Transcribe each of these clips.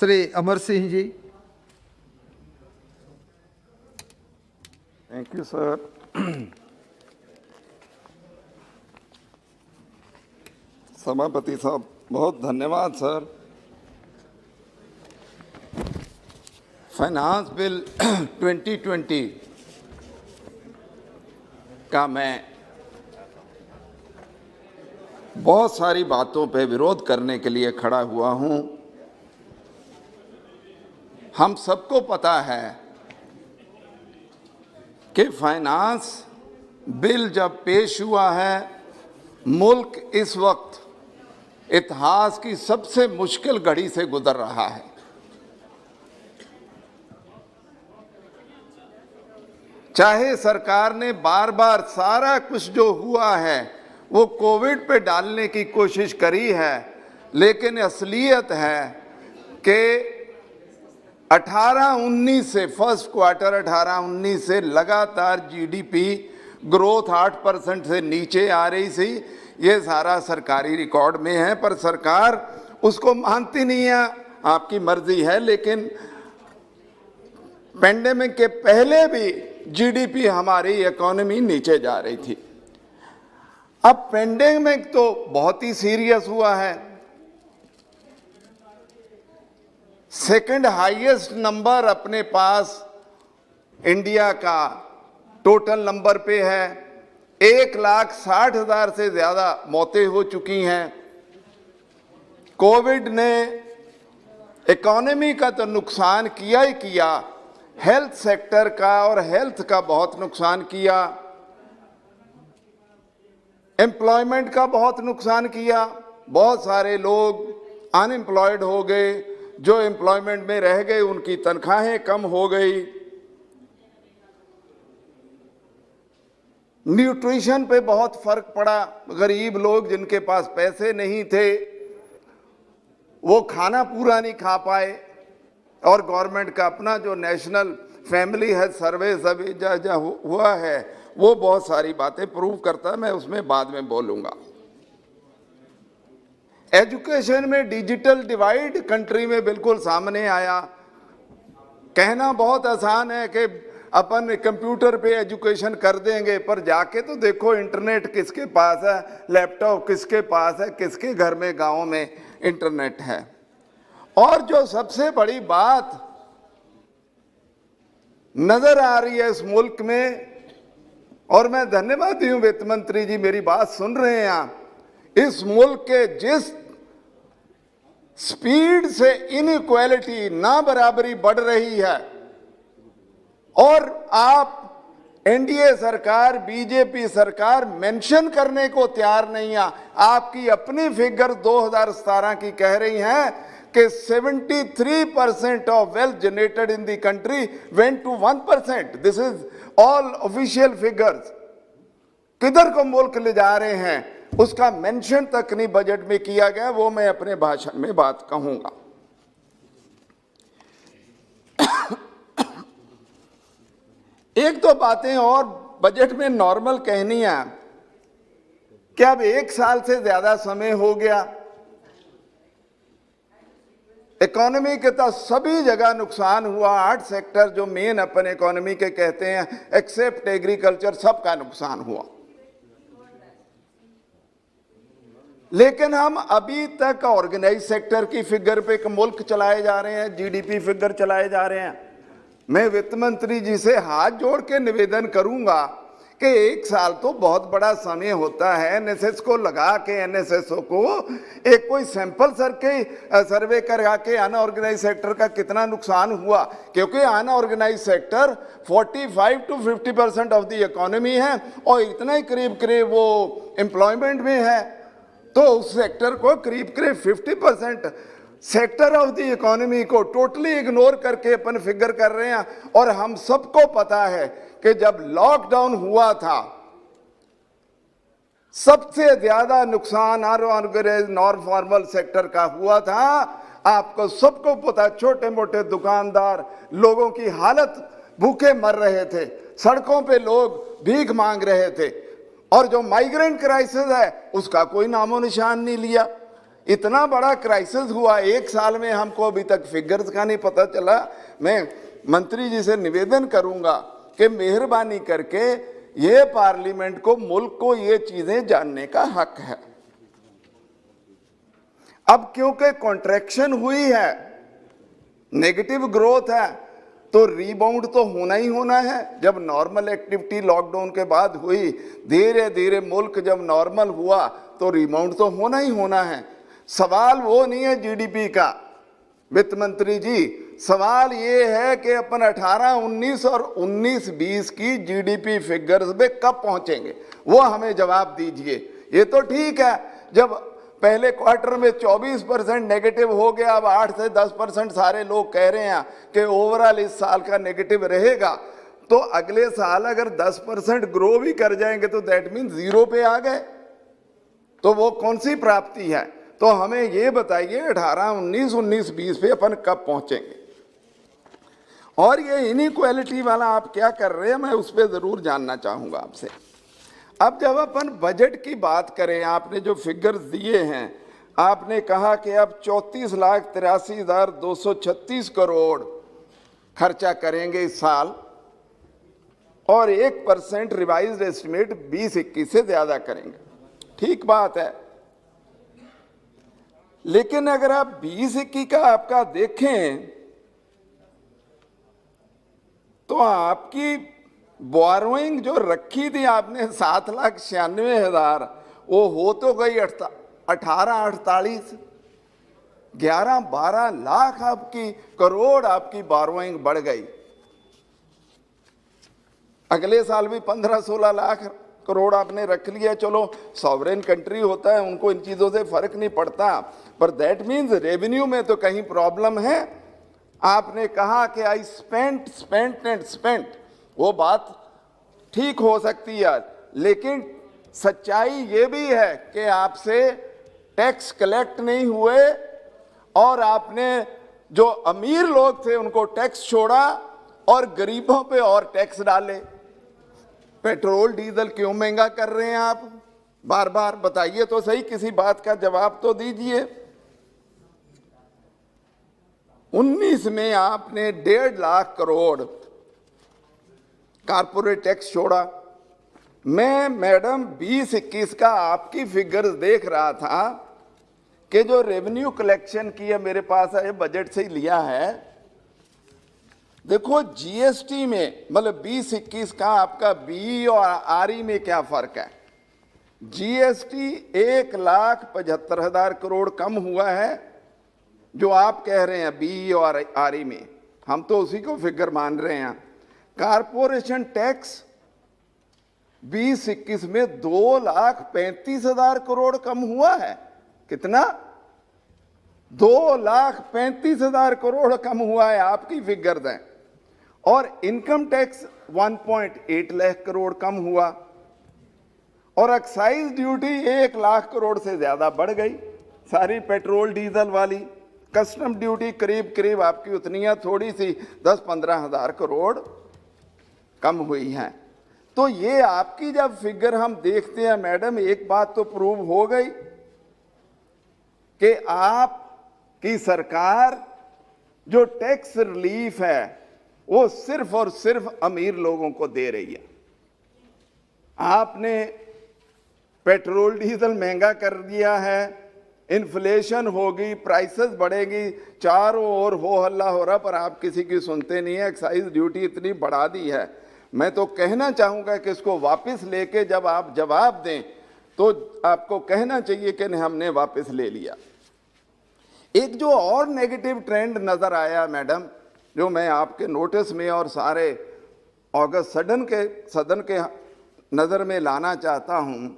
Shri Amar Singh ji. Thank you sir. सभापति साहब बहुत धन्यवाद सर। फाइनेंस बिल 2020 का मैं बहुत सारी बातों पे विरोध करने के लिए खड़ा हुआ हूं। हम सबको पता है कि फाइनेंस बिल जब पेश हुआ है, मुल्क इस वक्त इतिहास की सबसे मुश्किल घड़ी से गुजर रहा है। चाहे सरकार ने बार बार सारा कुछ जो हुआ है वो कोविड पे डालने की कोशिश करी है, लेकिन असलियत है कि 18-19 से फर्स्ट क्वार्टर 18-19 से लगातार जीडीपी ग्रोथ 8% से नीचे आ रही थी। ये सारा सरकारी रिकॉर्ड में है, पर सरकार उसको मानती नहीं है। आपकी मर्जी है, लेकिन पेंडेमिक के पहले भी जीडीपी हमारी इकोनॉमी नीचे जा रही थी। अब पेंडेमिक तो बहुत ही सीरियस हुआ है। सेकंड हाईएस्ट नंबर अपने पास इंडिया का टोटल नंबर पे है। 1,60,000 से ज्यादा मौतें हो चुकी हैं। कोविड ने इकोनॉमी का तो नुकसान किया ही किया, हेल्थ सेक्टर का और हेल्थ का बहुत नुकसान किया, एम्प्लॉयमेंट का बहुत नुकसान किया। बहुत सारे लोग अनएम्प्लॉयड हो गए, जो एम्प्लॉयमेंट में रह गए उनकी तनख्वाहें कम हो गई। न्यूट्रिशन पे बहुत फर्क पड़ा। गरीब लोग जिनके पास पैसे नहीं थे वो खाना पूरा नहीं खा पाए, और गवर्नमेंट का अपना जो नेशनल फैमिली हेल्थ सर्वे सभी हुआ है वो बहुत सारी बातें प्रूव करता है। मैं उसमें बाद में बोलूंगा। एजुकेशन में डिजिटल डिवाइड कंट्री में बिल्कुल सामने आया। कहना बहुत आसान है कि अपन कंप्यूटर पे एजुकेशन कर देंगे, पर जाके तो देखो इंटरनेट किसके पास है, लैपटॉप किसके पास है, किसके घर में गांव में इंटरनेट है। और जो सबसे बड़ी बात नजर आ रही है इस मुल्क में, और मैं धन्यवादी हूं वित्त मंत्री जी मेरी बात सुन रहे हैं आप, इस मुल्क के जिस स्पीड से इनइक्वालिटी ना बराबरी बढ़ रही है, और आप एनडीए सरकार बीजेपी सरकार मेंशन करने को तैयार नहीं है। आपकी अपनी फिगर 2017 की कह रही हैं कि 73% of wealth generated in the country went to 1%। This is all official figures. किधर को मुल्क ले जा रहे हैं उसका मेंशन तक नहीं बजट में किया गया। वो मैं अपने भाषण में बात कहूंगा। एक दो बातें और बजट में नॉर्मल कहनी है कि अब 1 साल से ज्यादा समय हो गया, इकोनॉमी के तो सभी जगह नुकसान हुआ। 8 सेक्टर जो मेन अपन इकोनॉमी के कहते हैं एक्सेप्ट एग्रीकल्चर, सबका नुकसान हुआ। लेकिन हम अभी तक ऑर्गेनाइज सेक्टर की फिगर पे मुल्क चलाए जा रहे हैं, जीडीपी फिगर चलाए जा रहे हैं। मैं वित्त मंत्री जी से हाथ जोड़ के निवेदन करूंगा कि 1 साल तो बहुत बड़ा समय होता है। एनएसएस को लगा के एनएसएसओ को एक कोई सैंपल सर्वे करा के अनऑर्गेनाइज सेक्टर का कितना नुकसान हुआ, क्योंकि unorganised sector 45 to 50% of the economy है और इतना ही करीब करीब वो एम्प्लॉयमेंट में है। तो उस सेक्टर को करीब करीब 50% सेक्टर ऑफ द इकोनॉमी को टोटली इग्नोर करके अपन फिगर कर रहे हैं। और हम सबको पता है कि जब लॉकडाउन हुआ था सबसे ज्यादा नुकसान अनऑर्गेनाइज्ड नॉन फॉर्मल सेक्टर का हुआ था। आपको सबको पता, छोटे मोटे दुकानदार लोगों की हालत, भूखे मर रहे थे, सड़कों पे लोग भीख मांग रहे थे। और जो माइग्रेंट क्राइसिस है उसका कोई नामो निशान नहीं लिया। इतना बड़ा क्राइसिस हुआ एक साल में, हमको अभी तक फिगर्स का नहीं पता चला। मैं मंत्री जी से निवेदन करूंगा कि मेहरबानी करके ये पार्लियामेंट को, मुल्क को ये चीजें जानने का हक है। अब क्योंकि कॉन्ट्रैक्शन हुई है, नेगेटिव ग्रोथ है, तो रीबाउंड तो होना ही होना है। जब नॉर्मल एक्टिविटी लॉकडाउन के बाद हुई, धीरे धीरे मुल्क जब नॉर्मल हुआ तो रीबाउंड तो होना ही होना है। सवाल वो नहीं है जीडीपी का वित्त मंत्री जी, सवाल ये है कि अपन 18-19 और 19-20 की जीडीपी फिगर्स में कब पहुंचेंगे, वो हमें जवाब दीजिए। ये तो ठीक है, जब पहले क्वार्टर में 24% नेगेटिव हो गया, अब 8 से 10% सारे लोग कह रहे हैं कि ओवरऑल इस साल का नेगेटिव रहेगा, तो अगले साल अगर 10% ग्रो भी कर जाएंगे तो दैट मीन जीरो पे आ गए, तो वो कौन सी प्राप्ति है। तो हमें ये बताइए 18-19, 19-20 पे अपन कब पहुंचेंगे। और ये इनइक्वालिटी वाला आप क्या कर रहे हैं, मैं उस पर जरूर जानना चाहूंगा आपसे। अब जब अपन बजट की बात करें, आपने जो फिगर्स दिए हैं, आपने कहा कि अब 34,83,236 करोड़ खर्चा करेंगे इस साल और 1% रिवाइज्ड एस्टिमेट 20-21 से ज्यादा करेंगे। ठीक बात है, लेकिन अगर आप 20-21 का आपका देखें तो आपकी बोरोइंग जो रखी थी आपने 7,96,000, वो हो तो गई 18-48, 11-12 लाख आपकी करोड़ आपकी बोरोइंग बढ़ गई। अगले साल भी 15-16 लाख करोड़ आपने रख लिया। चलो सॉवरेन कंट्री होता है, उनको इन चीजों से फर्क नहीं पड़ता, पर दैट मीन्स रेवेन्यू में तो कहीं प्रॉब्लम है। आपने कहा कि आई स्पेंट, वो बात ठीक हो सकती है, लेकिन सच्चाई ये भी है कि आपसे टैक्स कलेक्ट नहीं हुए और आपने जो अमीर लोग थे उनको टैक्स छोड़ा और गरीबों पे और टैक्स डाले। पेट्रोल डीजल क्यों महंगा कर रहे हैं आप, बार बार बताइए तो सही, किसी बात का जवाब तो दीजिए। 19 में आपने 1.5 लाख करोड़ कारपोरेट टैक्स छोड़ा। मैं मैडम 20-21 का आपकी फिगर्स देख रहा था कि जो रेवेन्यू कलेक्शन की है, मेरे पास है, बजट से ही लिया है। देखो जीएसटी में मतलब 20-21 का आपका बी और आरई में क्या फर्क है। जीएसटी 1,75,000 करोड़ कम हुआ है, जो आप कह रहे हैं बी और आरई में, हम तो उसी को फिगर मान रहे हैं। कारपोरेशन टैक्स 20-21 में 2,35,000 करोड़ कम हुआ है। कितना? 2,35,000 करोड़ कम हुआ है, आपकी फिगर है। और इनकम टैक्स 1.8 लाख करोड़ कम हुआ और एक्साइज ड्यूटी 1 लाख करोड़ से ज्यादा बढ़ गई, सारी पेट्रोल डीजल वाली। कस्टम ड्यूटी करीब करीब आपकी उतनी है, थोड़ी सी 10-15 हजार करोड़ कम हुई है। तो ये आपकी जब फिगर हम देखते हैं मैडम, एक बात तो प्रूव हो गई कि आपकी सरकार जो टैक्स रिलीफ है वो सिर्फ और सिर्फ अमीर लोगों को दे रही है। आपने पेट्रोल डीजल महंगा कर दिया है, इन्फ्लेशन होगी, प्राइसेस बढ़ेगी, चारों ओर हो हल्ला हो रहा, पर आप किसी की सुनते नहीं है। एक्साइज ड्यूटी इतनी बढ़ा दी है, मैं तो कहना चाहूंगा कि इसको वापस लेके जब आप जवाब दें तो आपको कहना चाहिए कि नहीं, हमने वापस ले लिया। एक जो और नेगेटिव ट्रेंड नजर आया मैडम, जो मैं आपके नोटिस में और सारे अगस्त सदन के नजर में लाना चाहता हूं,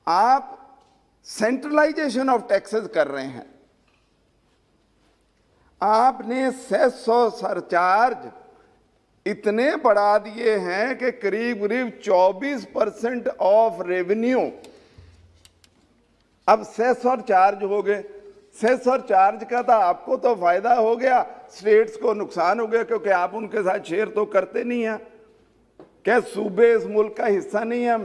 आप सेंट्रलाइजेशन ऑफ टैक्सेस कर रहे हैं। आपने सेस और सरचार्ज इतने बढ़ा दिए हैं कि करीब करीब 24% ऑफ रेवेन्यू अब सेस और चार्ज हो गए। सेस और चार्ज का था, आपको तो फायदा हो गया, स्टेट्स को नुकसान हो गया, क्योंकि आप उनके साथ शेयर तो करते नहीं हैं। क्या सूबे इस मुल्क का हिस्सा नहीं है?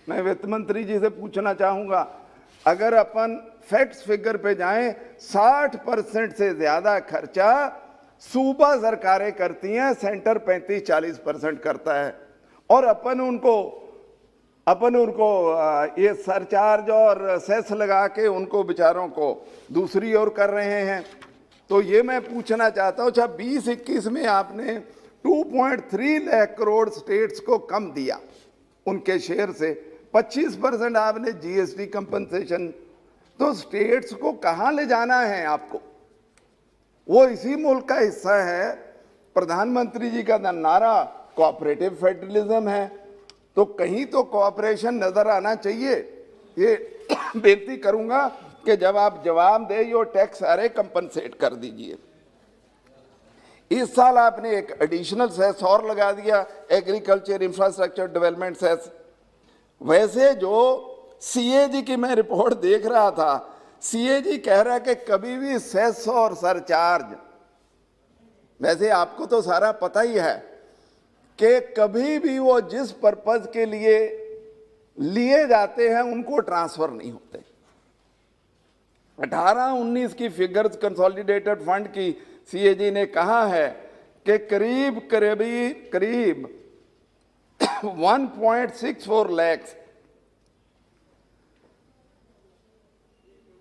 मैं वित्त मंत्री जी से पूछना चाहूंगा, अगर अपन फैक्ट्स फिगर पे जाएं, 60% से ज्यादा खर्चा सूबा सरकारें करती हैं, सेंटर 35-40% करता है। और अपन उनको ये सरचार्ज और सेस लगा के उनको बेचारों को दूसरी ओर कर रहे हैं। तो ये मैं पूछना चाहता हूँ, अच्छा 20-21 में आपने 2.3 लाख करोड़ स्टेट्स को कम दिया उनके शेयर से, 25% आपने जीएसटी कंपनसेशन, तो स्टेट्स को कहाँ ले जाना है आपको? वो इसी मुल्क का हिस्सा है। प्रधानमंत्री जी का नारा कोऑपरेटिव फेडरलिज्म है, तो कहीं तो कोऑपरेशन नजर आना चाहिए। ये बेनती करूंगा कि जब आप जवाब दें, ये टैक्स सारे कंपनसेट कर दीजिए। इस साल आपने एक एडिशनल सेस और लगा दिया, एग्रीकल्चर इंफ्रास्ट्रक्चर डेवलपमेंट सेस। वैसे जो सीएजी की मैं रिपोर्ट देख रहा था, सीएजी कह रहा है कि कभी भी सेस और सरचार्ज, वैसे आपको तो सारा पता ही है कि कभी भी वो जिस पर्पज के लिए लिए जाते हैं उनको ट्रांसफर नहीं होते। 18-19 की फिगर्स कंसोलिडेटेड फंड की सीएजी ने कहा है कि करीब 1.64 लाख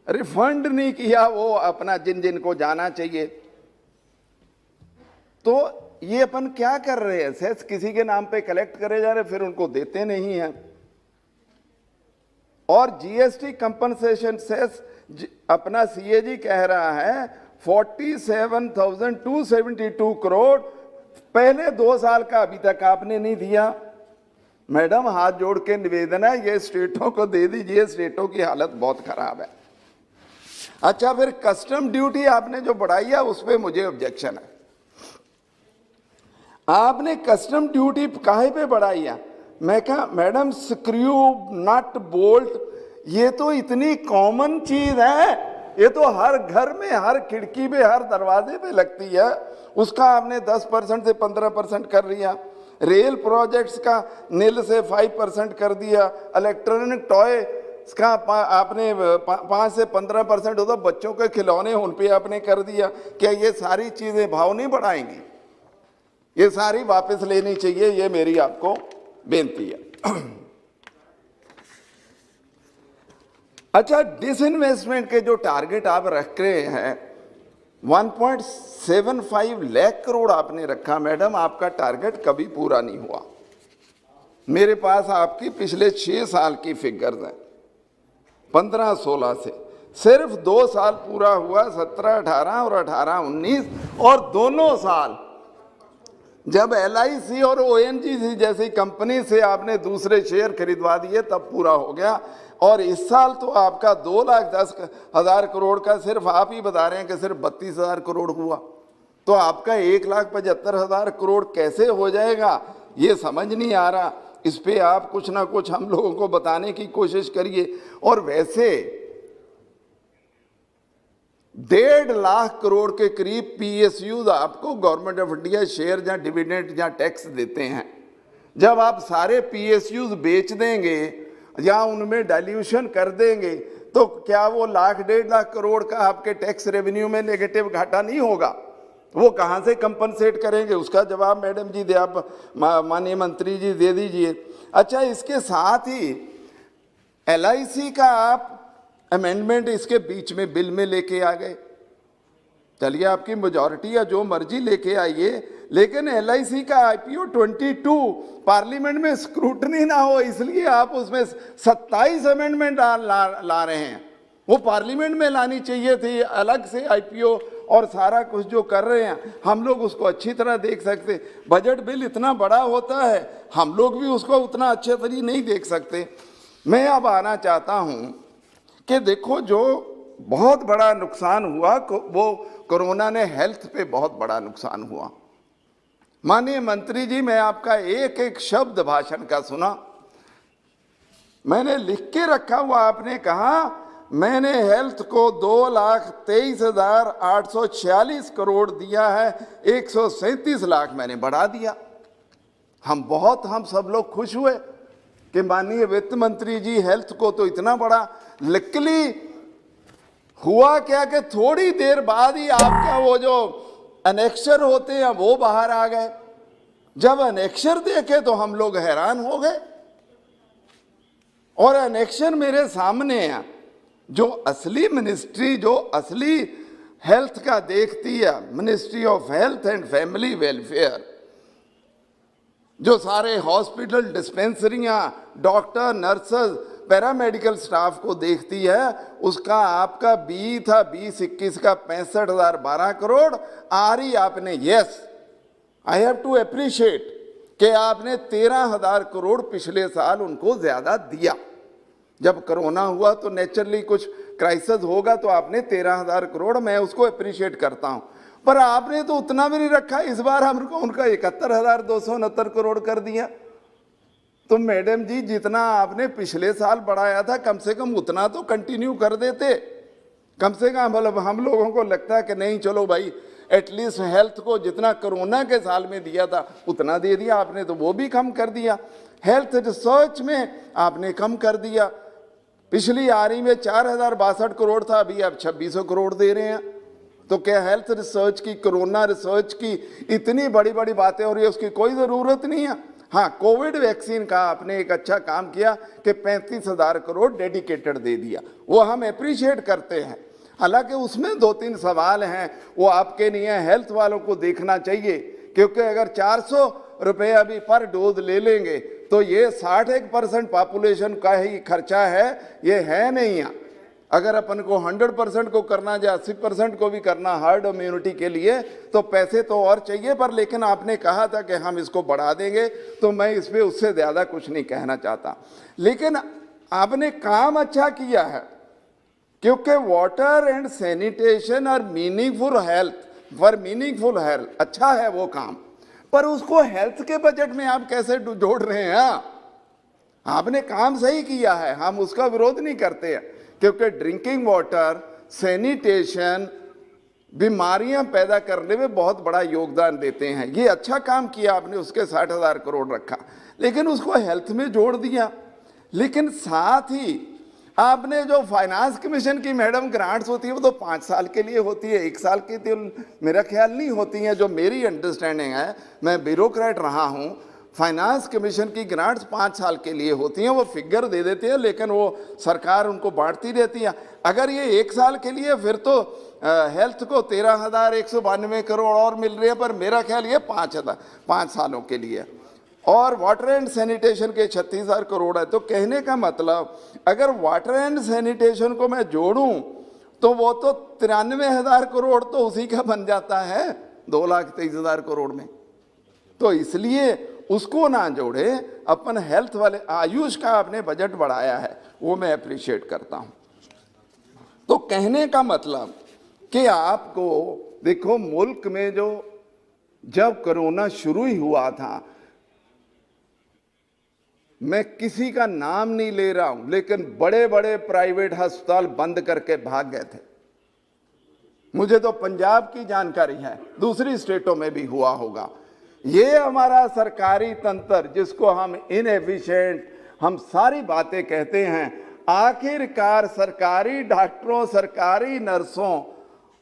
रिफंड नहीं किया वो अपना जिन को जाना चाहिए। तो ये अपन क्या कर रहे हैं? सेस किसी के नाम पे कलेक्ट करे जा रहे, फिर उनको देते नहीं हैं। और जीएसटी कंपनसेशन सेस अपना सीएजी कह रहा है 47,272 करोड़, पहले 2 साल का अभी तक आपने नहीं दिया। मैडम हाथ जोड़ के निवेदन है, ये स्टेटों को दे दीजिए, स्टेटों की हालत बहुत खराब है। अच्छा, फिर कस्टम ड्यूटी आपने जो बढ़ाई है उस पर मुझे ऑब्जेक्शन है। आपने कस्टम ड्यूटी काहे पे बढ़ाई है? मैं कहा मैडम स्क्रू नट बोल्ट ये तो इतनी कॉमन चीज है, ये तो हर घर में, हर खिड़की पे, हर दरवाजे पे लगती है, उसका आपने 10% से 15% कर दिया। रेल प्रोजेक्ट्स का नील से 5% कर दिया। इलेक्ट्रॉनिक टॉय का आपने 5 से 15% होता, बच्चों के खिलौने उन पे आपने कर दिया। क्या ये सारी चीजें भाव नहीं बढ़ाएंगी? ये सारी वापस लेनी चाहिए, ये मेरी आपको बेनती है। अच्छा, डिसइन्वेस्टमेंट के जो टारगेट आप रख रहे हैं 1.75 लाख करोड़ आपने रखा, मैडम आपका टारगेट कभी पूरा नहीं हुआ। मेरे पास आपकी पिछले 6 साल की फिगर्स हैं, 15-16 से सिर्फ 2 साल पूरा हुआ, 17-18 और 18-19, और दोनों साल जब LIC और ONGC जैसी कंपनी से आपने दूसरे शेयर खरीदवा दिए तब पूरा हो गया। और इस साल तो आपका 2,10,000 करोड़ का सिर्फ आप ही बता रहे हैं कि सिर्फ 32,000 करोड़ हुआ, तो आपका 1,75,000 करोड़ कैसे हो जाएगा ये समझ नहीं आ रहा। इस पे आप कुछ ना कुछ हम लोगों को बताने की कोशिश करिए। और वैसे 1.5 लाख करोड़ के करीब PSUs आपको गवर्नमेंट ऑफ इंडिया शेयर या डिविडेंड या टैक्स देते हैं। जब आप सारे PSUs बेच देंगे या उनमें डाइल्यूशन कर देंगे तो क्या वो 1.5 लाख करोड़ का आपके टैक्स रेवेन्यू में नेगेटिव घाटा नहीं होगा? वो कहाँ से कंपनसेट करेंगे? उसका जवाब मैडम जी दे, आप माननीय मंत्री जी दे दीजिए। अच्छा, इसके साथ ही LIC का आप अमेंडमेंट इसके बीच में बिल में लेके आ गए। चलिए, आपकी मेजॉरिटी है, जो मर्जी लेके आइए, लेकिन LIC का IPO 22 पार्लियामेंट में स्क्रूटनी ना हो इसलिए आप उसमें 27 अमेंडमेंट ला रहे हैं। वो पार्लियामेंट में लानी चाहिए थी अलग से IPO, और सारा कुछ जो कर रहे हैं हम लोग उसको अच्छी तरह देख सकते। बजट बिल इतना बड़ा होता है, हम लोग भी उसको उतना अच्छे तरीके नहीं देख सकते। मैं अब आना चाहता हूं कि देखो, जो बहुत बड़ा नुकसान हुआ वो कोरोना ने हेल्थ पे बहुत बड़ा नुकसान हुआ। माननीय मंत्री जी, मैं आपका एक एक शब्द भाषण का सुना, मैंने लिख के रखा हुआ। आपने कहा मैंने हेल्थ को 2,23,846 करोड़ दिया है, 137 लाख मैंने बढ़ा दिया। हम सब लोग खुश हुए कि माननीय वित्त मंत्री जी हेल्थ को तो इतना बड़ा लकीली हुआ क्या कि थोड़ी देर बाद ही आपका वो जो अनेक्शर होते हैं वो बाहर आ गए। जब अनेक्शर देखे तो हम लोग हैरान हो गए, और अनेक्शर मेरे सामने है। जो असली मिनिस्ट्री, जो असली हेल्थ का देखती है, ministry of health and family welfare, जो सारे हॉस्पिटल, डिस्पेंसरियां, डॉक्टर, नर्सेज, पैरामेडिकल स्टाफ को देखती है, उसका आपका बी था 20-21 का 65,012 करोड़। आ रही आपने, yes I have to appreciate कि आपने 13,000 करोड़ पिछले साल उनको ज्यादा दिया। जब कोरोना हुआ तो नेचुरली कुछ क्राइसिस होगा तो आपने 13,000 करोड़, मैं उसको अप्रिशिएट करता हूं, पर आपने तो उतना भी नहीं रखा। इस बार हमको उनका 71,269 करोड़ कर दिया। तो मैडम जी, जितना आपने पिछले साल बढ़ाया था कम से कम उतना तो कंटिन्यू कर देते। कम से कम मतलब हम लोगों को लगता है कि नहीं चलो भाई, एटलीस्ट हेल्थ को जितना कोरोना के साल में दिया था उतना दे दिया आपने, तो वो भी कम कर दिया। हेल्थ रिसर्च में आपने कम कर दिया। पिछली आरी में 4,062 करोड़ था, अभी आप 2,600 करोड़ दे रहे हैं। तो क्या हेल्थ रिसर्च की, कोरोना रिसर्च की इतनी बड़ी बड़ी बातें हो रही है, उसकी कोई ज़रूरत नहीं है। हाँ, कोविड वैक्सीन का आपने एक अच्छा काम किया कि 35,000 करोड़ डेडिकेटेड दे दिया, वो हम अप्रिशिएट करते हैं। हालांकि उसमें 2-3 सवाल हैं, वो आपके नहीं है, हेल्थ वालों को देखना चाहिए। क्योंकि अगर 400 रुपये अभी पर डोज ले लेंगे तो ये 61% पॉपुलेशन का ही खर्चा है, ये है नहीं है। अगर अपन को 100% को करना या 80% को भी करना हर्ड इम्यूनिटी के लिए, तो पैसे तो और चाहिए। पर लेकिन आपने कहा था कि हम इसको बढ़ा देंगे, तो मैं इस पर उससे ज़्यादा कुछ नहीं कहना चाहता। लेकिन आपने काम अच्छा किया है, क्योंकि वाटर एंड सैनिटेशन और meaningful health, for meaningful health अच्छा है वो काम, पर उसको हेल्थ के बजट में आप कैसे जोड़ रहे हैं? आपने काम सही किया है, हम उसका विरोध नहीं करते हैं, क्योंकि ड्रिंकिंग वाटर, सैनिटेशन बीमारियां पैदा करने में बहुत बड़ा योगदान देते हैं। ये अच्छा काम किया आपने, उसके 60,000 करोड़ रखा, लेकिन उसको हेल्थ में जोड़ दिया। लेकिन साथ ही आपने जो फाइनेंस कमीशन की मैडम ग्रांट्स होती है वो तो 5 साल के लिए होती है, 1 साल की तो मेरा ख्याल नहीं होती है। जो मेरी अंडरस्टैंडिंग है, मैं ब्यूरोक्रेट रहा हूँ, फाइनेंस कमीशन की ग्रांट्स 5 साल के लिए होती हैं। वो फिगर दे देते हैं, लेकिन वो सरकार उनको बांटती रहती है। अगर ये 1 साल के लिए, फिर तो हेल्थ को 13,192 करोड़ और मिल रहे हैं, पर मेरा ख्याल ये 5 सालों के लिए। और वाटर एंड सैनिटेशन के 36,000 करोड़ है। तो कहने का मतलब, अगर वाटर एंड सैनिटेशन को मैं जोड़ूं तो वो तो 93,000 करोड़ तो उसी का बन जाता है 2,23,000 करोड़ में। तो इसलिए उसको ना जोड़े, अपन हेल्थ वाले, आयुष का आपने बजट बढ़ाया है, वो मैं अप्रिशिएट करता हूं। तो कहने का मतलब कि आपको देखो, मुल्क में जो जब कोरोना शुरू ही हुआ था, मैं किसी का नाम नहीं ले रहा हूं, लेकिन बड़े बड़े प्राइवेट अस्पताल बंद करके भाग गए थे। मुझे तो पंजाब की जानकारी है, दूसरी स्टेटों में भी हुआ होगा। ये हमारा सरकारी तंत्र, जिसको हम इनएफिशिएंट, हम सारी बातें कहते हैं, आखिरकार सरकारी डॉक्टरों, सरकारी नर्सों,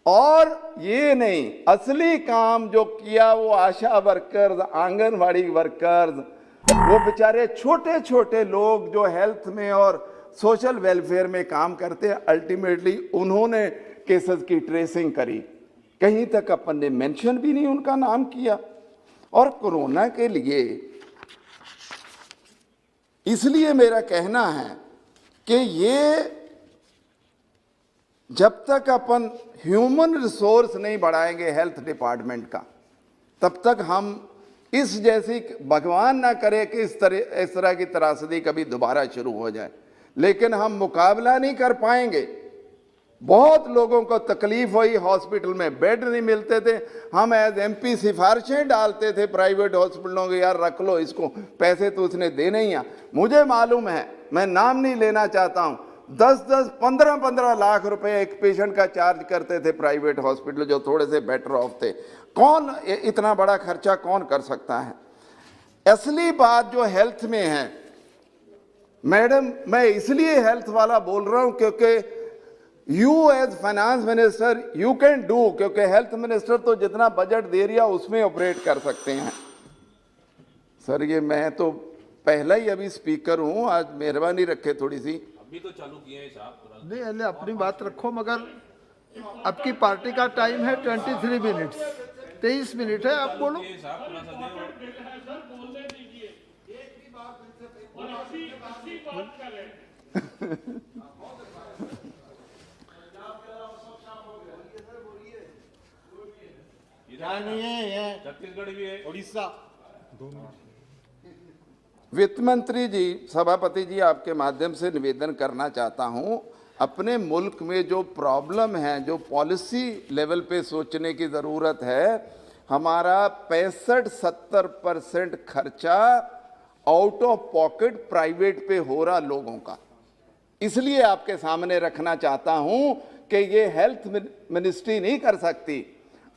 और ये नहीं, असली काम जो किया वो आशा वर्कर्स, आंगनवाड़ी वर्कर्स, वो बेचारे छोटे छोटे लोग जो हेल्थ में और सोशल वेलफेयर में काम करते हैं, अल्टीमेटली उन्होंने केसेस की ट्रेसिंग करी। कहीं तक अपन ने मेंशन भी नहीं उनका नाम किया। और कोरोना के लिए इसलिए मेरा कहना है कि ये जब तक अपन ह्यूमन रिसोर्स नहीं बढ़ाएंगे हेल्थ डिपार्टमेंट का, तब तक हम इस जैसी, भगवान ना करे कि इस तरह की त्रासदी कभी दोबारा शुरू हो जाए, लेकिन हम मुकाबला नहीं कर पाएंगे। बहुत लोगों को तकलीफ हुई, हॉस्पिटल में बेड नहीं मिलते थे। हम एज एमपी सिफारिशें डालते थे प्राइवेट हॉस्पिटलों के, यार रख लो इसको, पैसे तो उसने देने ही हैं। मुझे मालूम है, मैं नाम नहीं लेना चाहता हूं, 10-10, 15-15 लाख रुपए एक पेशेंट का चार्ज करते थे प्राइवेट हॉस्पिटल, जो थोड़े से बेटर ऑफ थे। कौन इतना बड़ा खर्चा कौन कर सकता है? असली बात जो हेल्थ में है, मैडम मैं इसलिए हेल्थ वाला बोल रहा हूं क्योंकि you as finance minister you can do, क्योंकि हेल्थ मिनिस्टर तो जितना बजट दे रहा उसमें ऑपरेट कर सकते हैं। सर ये मैं तो पहला ही अभी स्पीकर हूं, आज मेहरबानी रखे थोड़ी सी। अभी तो चालू किए हैं साहब। नहीं अल्ले अपनी बात रखो, मगर आपकी पार्टी का टाइम है 23 मिनट्स, 23 मिनट है, आप बोलो। क्या नहीं है, छत्तीसगढ़ भी है, उड़ीसा। वित्त मंत्री जी, सभापति जी, आपके माध्यम से निवेदन करना चाहता हूं, अपने मुल्क में जो प्रॉब्लम है, जो पॉलिसी लेवल पे सोचने की ज़रूरत है। हमारा 65-70% खर्चा आउट ऑफ पॉकेट प्राइवेट पे हो रहा लोगों का। इसलिए आपके सामने रखना चाहता हूं कि ये हेल्थ मिनिस्ट्री नहीं कर सकती,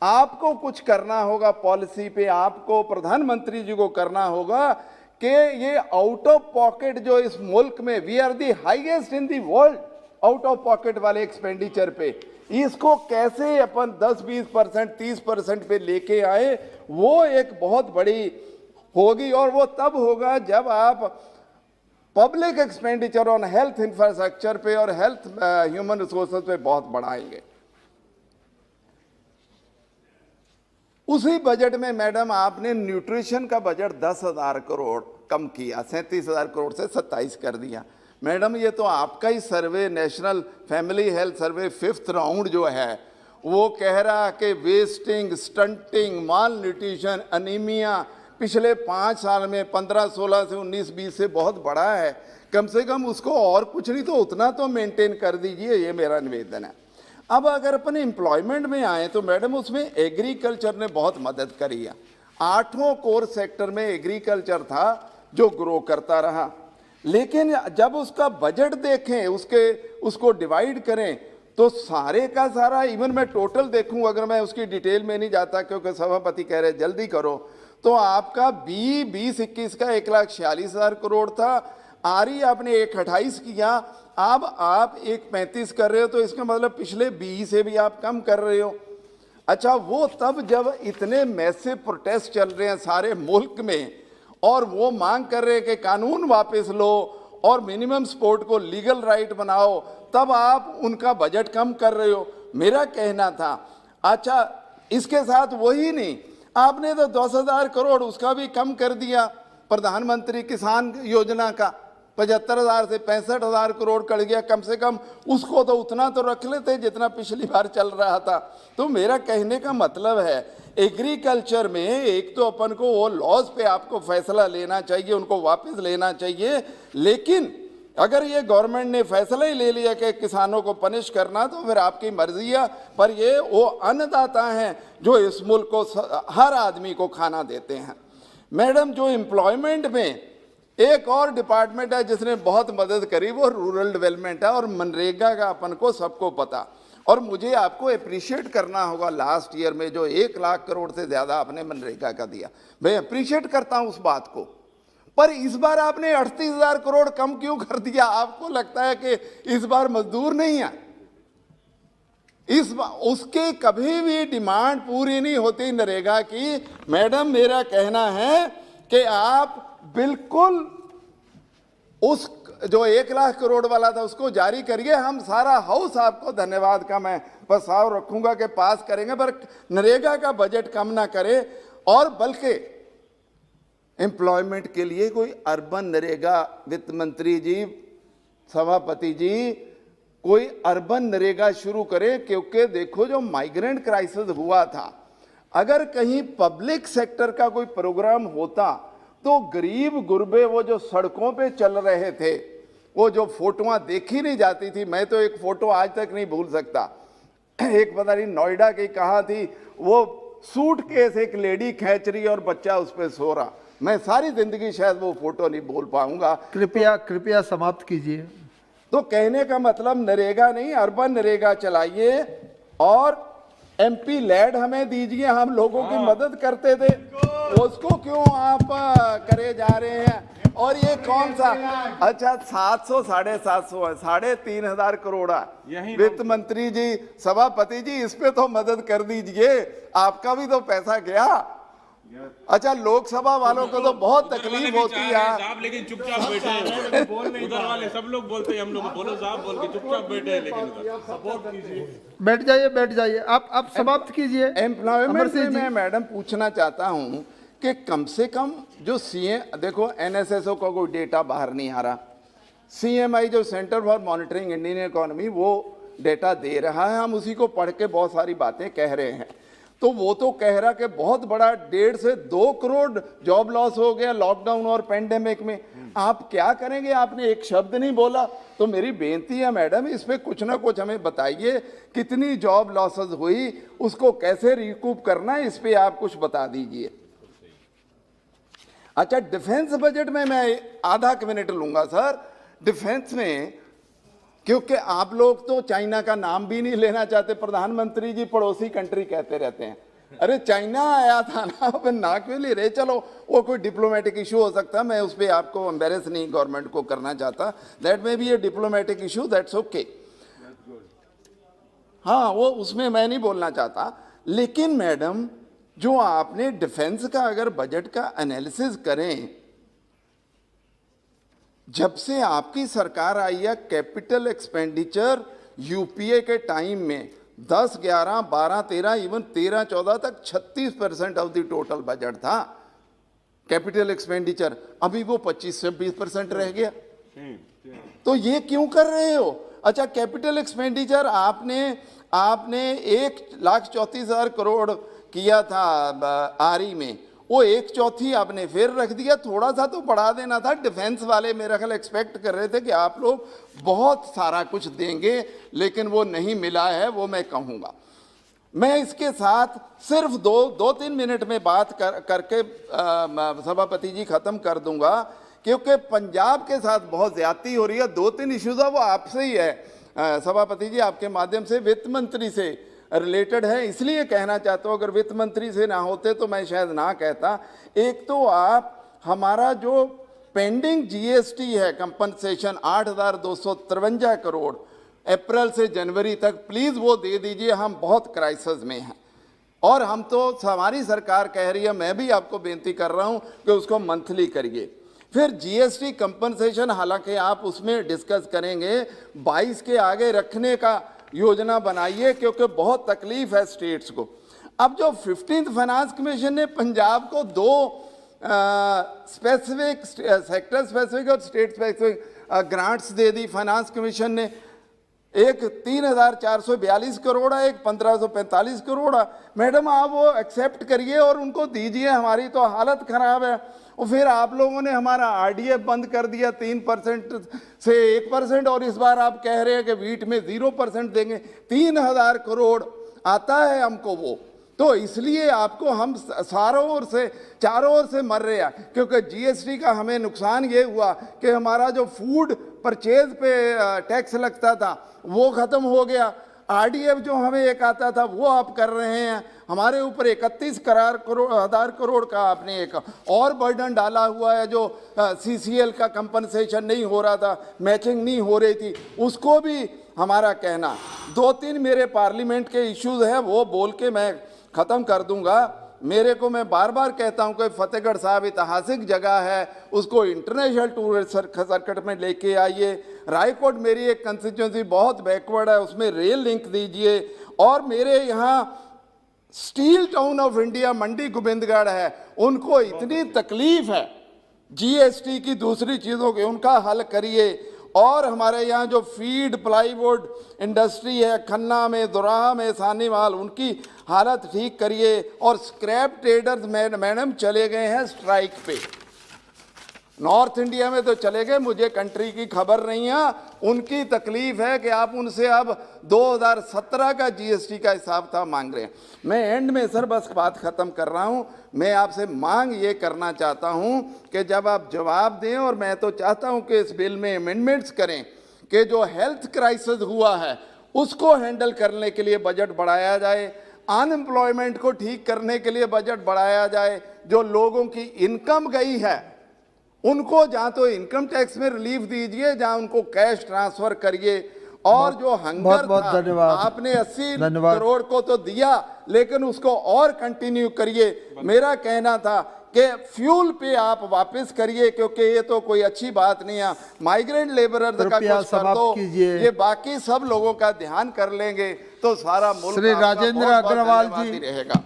आपको कुछ करना होगा पॉलिसी पे, आपको प्रधानमंत्री जी को करना होगा कि ये आउट ऑफ पॉकेट जो इस मुल्क में, we are the highest in the world out of pocket वाले एक्सपेंडिचर पे, इसको कैसे अपन 10-20%, 30% पे लेके आए, वो एक बहुत बड़ी होगी। और वो तब होगा जब आप public expenditure on health infrastructure पे और हेल्थ ह्यूमन रिसोर्सेज पे बहुत बढ़ाएंगे। उसी बजट में मैडम आपने न्यूट्रिशन का बजट 10,000 करोड़ कम किया, 37,000 करोड़ से 27 कर दिया। मैडम ये तो आपका ही survey, national family health survey 5th round जो है, वो कह रहा कि wasting, stunting, malnutrition, anaemia पिछले 5 साल में 15-16 से 19-20 से बहुत बढ़ा है। कम से कम उसको और कुछ नहीं तो उतना तो मेंटेन कर दीजिए, ये मेरा निवेदन है। अब अगर अपने एम्प्लॉयमेंट में आए तो मैडम उसमें एग्रीकल्चर ने बहुत मदद करी है। 8 कोर सेक्टर में एग्रीकल्चर था जो ग्रो करता रहा, लेकिन जब उसका बजट देखें, उसको डिवाइड करें तो सारे का सारा, इवन मैं टोटल देखूं, अगर मैं उसकी डिटेल में नहीं जाता क्योंकि सभापति कह रहे जल्दी करो, तो आपका 20-21 का 1,46,000 करोड़ था। आरई आपने 1,28 किया, अब आप 1,35 कर रहे हो, तो इसका मतलब पिछले 20 से भी आप कम कर रहे हो। अच्छा, वो तब जब इतने मैसिव प्रोटेस्ट चल रहे हैं सारे मुल्क में और वो मांग कर रहे हैं कि कानून वापस लो और मिनिमम सपोर्ट को लीगल राइट बनाओ, तब आप उनका बजट कम कर रहे हो। मेरा कहना था, अच्छा इसके साथ वही नहीं, आपने तो 10,000 करोड़ उसका भी कम कर दिया। प्रधानमंत्री किसान योजना का 75,000 से 65,000 करोड़ कर गया। कम से कम उसको तो उतना तो रख लेते जितना पिछली बार चल रहा था। तो मेरा कहने का मतलब है, एग्रीकल्चर में एक तो अपन को वो लॉज पे आपको फैसला लेना चाहिए, उनको वापस लेना चाहिए, लेकिन अगर ये गवर्नमेंट ने फैसला ही ले लिया कि किसानों को पनिश करना, तो फिर आपकी मर्जी है। पर ये वो अन्नदाता हैं जो इस मुल्क को, हर आदमी को खाना देते हैं। मैडम जो एम्प्लॉयमेंट में एक और डिपार्टमेंट है जिसने बहुत मदद करी, वो रूरल डेवलपमेंट है और मनरेगा का अपन को सबको पता। और मुझे आपको अप्रिशिएट करना होगा, लास्ट ईयर में जो 1 लाख करोड़ से ज़्यादा आपने मनरेगा का दिया, मैं अप्रिशिएट करता हूँ उस बात को। पर इस बार आपने 38,000 करोड़ कम क्यों कर दिया? आपको लगता है कि इस बार मजदूर नहीं है? इस बार उसके कभी भी डिमांड पूरी नहीं होती नरेगा की। मैडम मेरा कहना है कि आप बिल्कुल उस जो 1 लाख करोड़ वाला था उसको जारी करिए। हम सारा हाउस आपको धन्यवाद का मैं प्रस्ताव रखूंगा कि पास करेंगे, पर नरेगा का बजट कम ना करें। और बल्कि एम्प्लॉयमेंट के लिए कोई अर्बन नरेगा, वित्त मंत्री जी, सभापति जी, कोई अर्बन नरेगा शुरू करें। क्योंकि देखो जो माइग्रेंट क्राइसिस हुआ था, अगर कहीं पब्लिक सेक्टर का कोई प्रोग्राम होता तो गरीब गुरबे वो जो सड़कों पे चल रहे थे, वो जो फोटोआं देखी नहीं जाती थी, मैं तो एक फोटो आज तक नहीं भूल सकता। एक पता नहीं नोएडा की कहाँ थी, वो सूटकेस एक लेडी खींच रही और बच्चा उस पर सो रहा। मैं सारी जिंदगी शायद वो फोटो नहीं भूल पाऊंगा। कृपया समाप्त कीजिए। तो कहने का मतलब नरेगा नहीं, अर्बन नरेगा चलाइए और MP लैड हमें दीजिए, हम लोगों की मदद करते थे। उसको क्यों आप करे जा रहे हैं? और ये कौन सा, अच्छा 700 750 है, 3,500 करोड़ है। वित्त मंत्री जी, सभापति जी, इस पे तो मदद कर दीजिए, आपका भी तो पैसा गया। अच्छा, लोकसभा वालों को तो बहुत तकलीफ होती है साहब, लेकिन चुपचाप बैठे हैं। उधर वाले सब लोग बोलते हैं, हम लोग बोलो साहब बोल के चुपचाप बैठे हैं, लेकिन उधर सपोर्ट कीजिए। बैठ जाइए, आप समाप्त कीजिए। एम्प्लॉयमेंट में मैं मैडम पूछना चाहता हूं कि कम से कम जो सीए, देखो एनएसएसओ का कोई डेटा बाहर नहीं आ रहा, सीएमआई जो centre for monitoring Indian economy वो डेटा दे रहा है, हम उसी को पढ़ के बहुत सारी बातें कह रहे हैं। तो वो तो कह रहा कि बहुत बड़ा 1.5 से 2 करोड़ जॉब लॉस हो गया लॉकडाउन और पेंडेमिक में। आप क्या करेंगे? आपने एक शब्द नहीं बोला। तो मेरी बेनती है मैडम, इस पे कुछ ना कुछ हमें बताइए, कितनी जॉब लॉसेस हुई, उसको कैसे रिकूप करना है, इस पे आप कुछ बता दीजिए। अच्छा, डिफेंस बजट में मैं आधा मिनट लूंगा सर। डिफेंस में, क्योंकि आप लोग तो चाइना का नाम भी नहीं लेना चाहते, प्रधानमंत्री जी पड़ोसी कंट्री कहते रहते हैं। अरे चाइना आया था ना, अब ना क्यों ले रहे? चलो वो कोई डिप्लोमेटिक इशू हो सकता है, मैं उस पर आपको एम्बेरस नहीं गवर्नमेंट को करना चाहता। That may be A diplomatic issue, that's okay. हाँ, वो उसमें मैं नहीं बोलना चाहता। लेकिन मैडम, जो आपने डिफेंस का अगर बजट का एनालिसिस करें, जब से आपकी सरकार आई है, कैपिटल एक्सपेंडिचर यूपीए के टाइम में 10, 11, 12, 13, इवन 13, 14 तक 36% ऑफ द टोटल बजट था कैपिटल एक्सपेंडिचर। अभी वो 25 से 20% रह गया। तो ये क्यों कर रहे हो? अच्छा, कैपिटल एक्सपेंडिचर आपने 1,34,000 करोड़ किया था आरई में, वो 1/4 आपने फिर रख दिया। थोड़ा सा तो बढ़ा देना था। डिफेंस वाले मेरा ख्याल एक्सपेक्ट कर रहे थे कि आप लोग बहुत सारा कुछ देंगे, लेकिन वो नहीं मिला है, वो मैं कहूँगा। मैं इसके साथ सिर्फ 2-3 मिनट में बात करके सभापति जी ख़त्म कर दूंगा, क्योंकि पंजाब के साथ बहुत ज़्यादती हो रही है। 2-3 इश्यूज़ है, वो आपसे ही है सभापति जी, आपके माध्यम से वित्त मंत्री से रिलेटेड है, इसलिए कहना चाहता हूँ। अगर वित्त मंत्री से ना होते तो मैं शायद ना कहता। एक तो आप हमारा जो पेंडिंग जीएसटी है कंपनसेशन 8,253 करोड़ अप्रैल से जनवरी तक, प्लीज़ वो दे दीजिए। हम बहुत क्राइसिस में हैं और हम तो, हमारी सरकार कह रही है, मैं भी आपको बेनती कर रहा हूँ कि उसको मंथली करिए। फिर जीएसटी कंपनसेशन, हालांकि आप उसमें डिस्कस करेंगे, 22 के आगे रखने का योजना बनाइए, क्योंकि बहुत तकलीफ है स्टेट्स को। अब जो 15th फाइनेंस कमीशन ने पंजाब को 2 स्पेसिफिक, सेक्टर स्पेसिफिक और स्टेट स्पेसिफिक ग्रांट्स दे दी फाइनेंस कमीशन ने। एक 3,442 करोड़ है, एक 1,545 करोड़ है। मैडम, आप वो एक्सेप्ट करिए और उनको दीजिए, हमारी तो हालत खराब है। और फिर आप लोगों ने हमारा आरडीएफ बंद कर दिया 3% से 1%, और इस बार आप कह रहे हैं कि वीट में 0% देंगे। 3,000 करोड़ आता है हमको वो। तो इसलिए आपको, हम चारों ओर से मर रहे हैं, क्योंकि जीएसटी का हमें नुकसान ये हुआ कि हमारा जो फूड परचेज पे टैक्स लगता था वो ख़त्म हो गया। आरडीएफ जो हमें एक आता था वो आप कर रहे हैं। हमारे ऊपर 31,000 करोड़ का आपने एक और बर्डन डाला हुआ है, जो सीसीएल का कंपनसेशन नहीं हो रहा था, मैचिंग नहीं हो रही थी, उसको भी हमारा कहना। 2-3 मेरे पार्लियामेंट के इश्यूज हैं, वो बोल के मैं ख़त्म कर दूंगा। मैं बार बार कहता हूं कि फतेहगढ़ साहब ऐतिहासिक जगह है, उसको इंटरनेशनल टूरिस्ट सर्किट में लेके आइए। रायकोट मेरी एक कंस्टिट्यूंसी बहुत बैकवर्ड है, उसमें रेल लिंक दीजिए। और मेरे यहाँ स्टील टाउन ऑफ इंडिया मंडी गोविंदगढ़ है, उनको इतनी तकलीफ है जीएसटी की, दूसरी चीज़ों की, उनका हल करिए। और हमारे यहाँ जो फीड प्लाईवुड इंडस्ट्री है खन्ना में, दोराहा में, सानीवाल, उनकी हालत ठीक करिए। और स्क्रैप ट्रेडर्स मैडम चले गए हैं स्ट्राइक पे, नॉर्थ इंडिया में तो चले गए, मुझे कंट्री की खबर नहीं है। उनकी तकलीफ है कि आप उनसे अब 2017 का जीएसटी का हिसाब था मांग रहे हैं। मैं एंड में सर बस बात ख़त्म कर रहा हूं। मैं आपसे मांग ये करना चाहता हूं कि जब आप जवाब दें, और मैं तो चाहता हूं कि इस बिल में अमेंडमेंट्स करें कि जो हेल्थ क्राइसिस हुआ है उसको हैंडल करने के लिए बजट बढ़ाया जाए। अनएम्प्लॉयमेंट को ठीक करने के लिए बजट बढ़ाया जाए, जो लोगों की इनकम गई है उनको जहां तो इनकम टैक्स में रिलीफ दीजिए, जहां उनको कैश ट्रांसफर करिए, और जो हंगर बहुत था धन्यवाद। आपने 80 धन्यवाद। करोड़ को तो दिया, लेकिन उसको और कंटिन्यू करिए। मेरा कहना था कि फ्यूल पे आप वापस करिए, क्योंकि ये तो कोई अच्छी बात नहीं है। माइग्रेंट लेबरर्स का कृपया कुछ कर समाप्त दो, कीजिए। ये बाकी सब लोगों का ध्यान कर लेंगे तो सारा मुल्क श्री आपका राजेंद्र बहुत-बहुत अग्रवाल धन्यवादी जी। रहेगा।